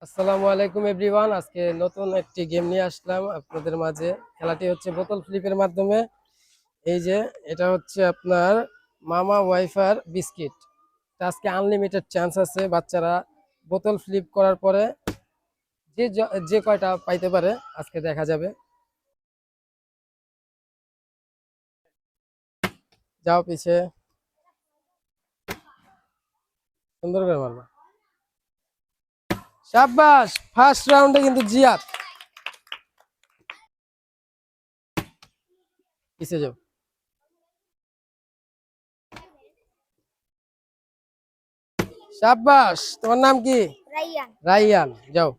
আসসালামু আলাইকুম এভরিওয়ান। আজকে নতুন একটি গেম নিয়ে আসলাম আপনাদের মাঝে। খেলাটি হচ্ছে বোতল ফ্লিপের মাধ্যমে। এই যে এটা হচ্ছে আপনার মামা ওয়াইফার বিস্কিট। আজকে আনলিমিটেড চান্স আছে, বাচ্চারা বোতল ফ্লিপ করার পরে যে কয়টা পাইতে পারে আজকে দেখা যাবে। যাও পিছে, সুন্দর করে মারবা। শাবাশ, ফার্স্ট রাউন্ডে কিন্তু জিয়াদ। পিছে যাও। শাবাশ, তোমার নাম কি? রাইয়ান। রাইয়ান, যাও।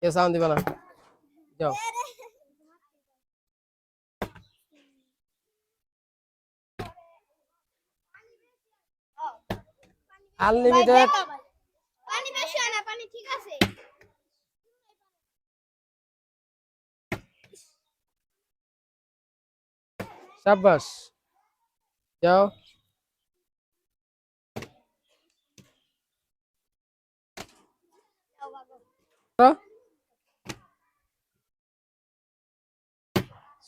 কে সাউন্ড দিবা না, যাও। আনলিমিটেড। পানি বেশি হয় না, পানি ঠিক আছে। শাবাশ, যাও।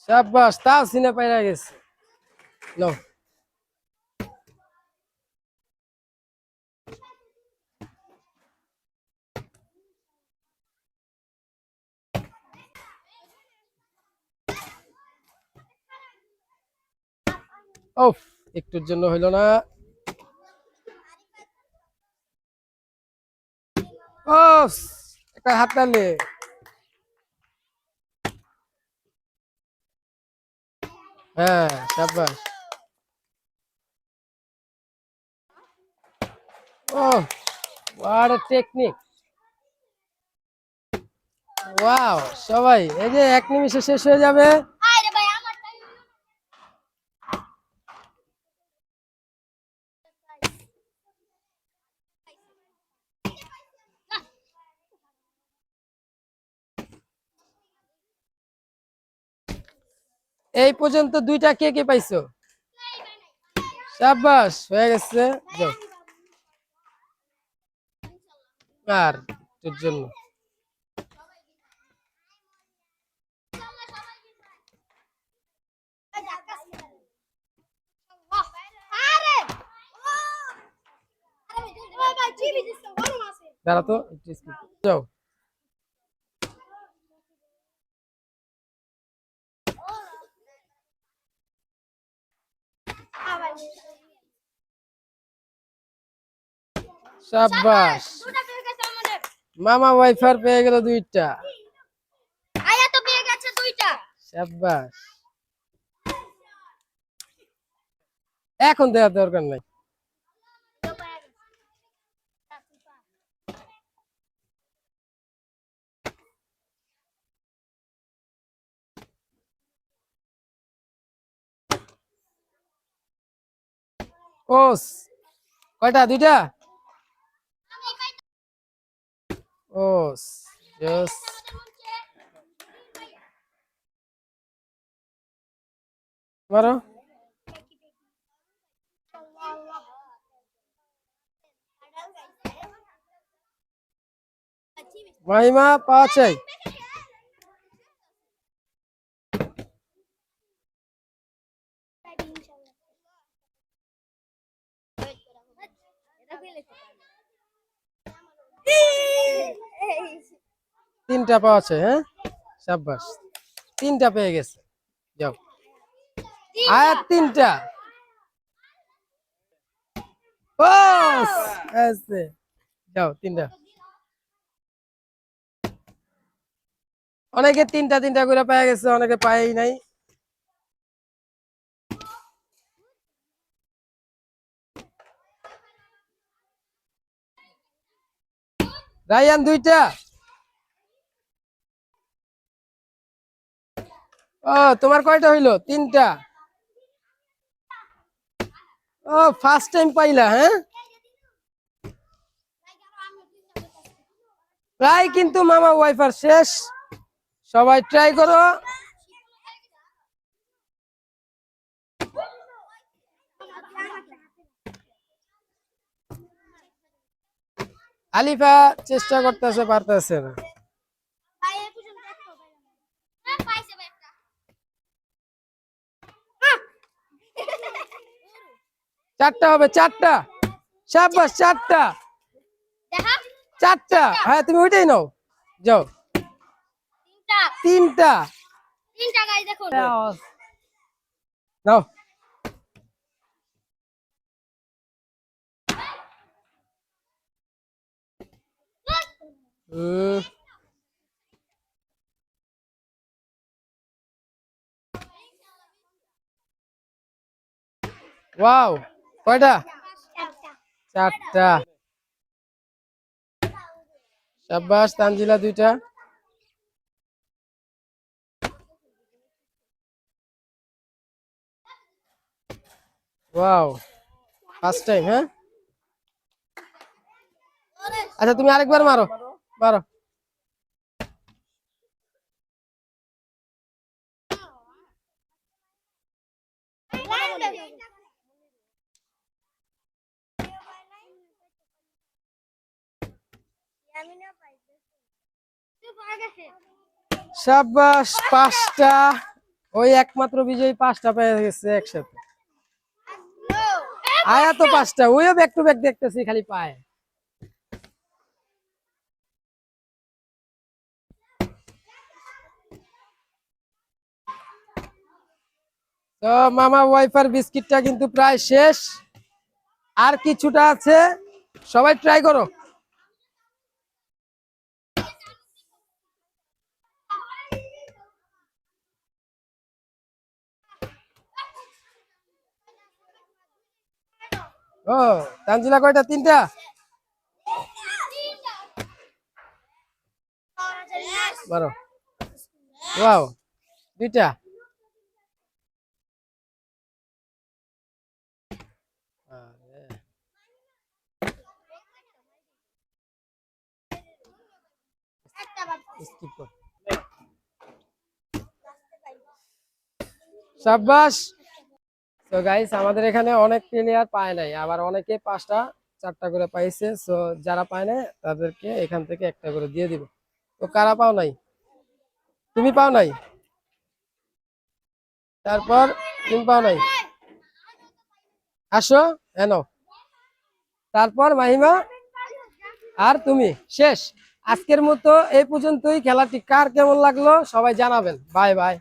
শাবাশ, তাও সিনে পাইরা গেছে। নাও। ওফ, একটুর জন্য হইল না। ওফ, একটা হাত টানলে। হ্যাঁ, শাবাশ। ও, হোয়াট আ টেকনিক। ওয়াও, সবাই এই যে এক নিমিষে শেষ হয়ে যাবে। আরে ভাই আমারটাই এই পর্যন্ত দুইটা কে কে পাইছো? শাবাশ, হয়ে গেছে। যাও। আর একটুর জন্য। আরে ও ভাই টিভি দিছো গরম আছে। দাঁড়া তো, একটু skip। যাও। ভাই শাবাশ, দুটা পেয়ে গেছে আমাদের। মামা ওয়াইফার পেয়ে গেল দুইটা। আয়া তো পেয়ে গেছে দুইটা। শাবাশ, এখন দেওয়ার দরকার নাই। ওস, কয়টা? দুইটা। ওস, জোস। মারো। মাহিমা পাওয়া চাই। তিনটা পাওয়া চাই, হ্যাঁ। শাবাশ, তিনটা পেয়ে গেছে। যাও। আর তিনটা। ওস, আছে। যাও, তিনটা। অনেকে তিনটা তিনটা করে পেয়ে গেছে, অনেকে পাই নাই। রায়ান দুইটা। ও, তোমার কয়টা হইলো? তিনটা। ও, ফার্স্ট টাইম পাইলা, হ্যাঁ। প্রায় কিন্তু মামা ওয়াইফার শেষ। সবাই ট্রাই করো। আলিফা চেষ্টা করতেছে, পারতেছে না। ভাই এই পর্যন্ত একটা পাইছে ভাই একটা। চারটা হবে, চারটা। শাবাশ, চারটা। দেখা চারটা, হ্যাঁ তুমি ওইটাই নাও। যাও। তিনটা তিনটা। তিনটা গাইস দেখুন। নাও। হুম। ওয়াও, কয়টা? চারটা। শাবাশ, তানজিলা দুইটা। Wow, first time. হ্যাঁ, আচ্ছা তুমি আরেকবার মারো, মারো। শাবাশ, পাঁচটা। ওই একমাত্র বিজয়ী পাঁচটা পেয়ে গেছে একসাথে। আয়া তো পাঁচটা, ওইও ব্যাক টু ব্যাক দেখতেছি খালি পায়। তো মামা ওয়াইফার বিস্কিটটা কিন্তু প্রায় শেষ, আর কিছুটা আছে। সবাই ট্রাই করো। ও, তানজিলা কয়টা? তিনটা। মারো। ওয়াও, দুইটা। স্কিপ কর। শাবাশ। তো গাইস, আমাদের এখানে অনেক প্লেয়ার পায় নাই, আবার অনেকে পাঁচটা চারটা করে পাইছে। সো যারা পায় নাই তাদেরকে এখান থেকে একটা করে দিয়ে দিব। তো কারা পাও নাই? তুমি পাও নাই? তারপর তুমি পাও নাই? আসো এনো। তারপর মাহিমা আর তুমি শেষ। আজকের মতো এই পর্যন্তই। খেলাটি কার কেমন লাগলো সবাই জানাবেন। Bye bye.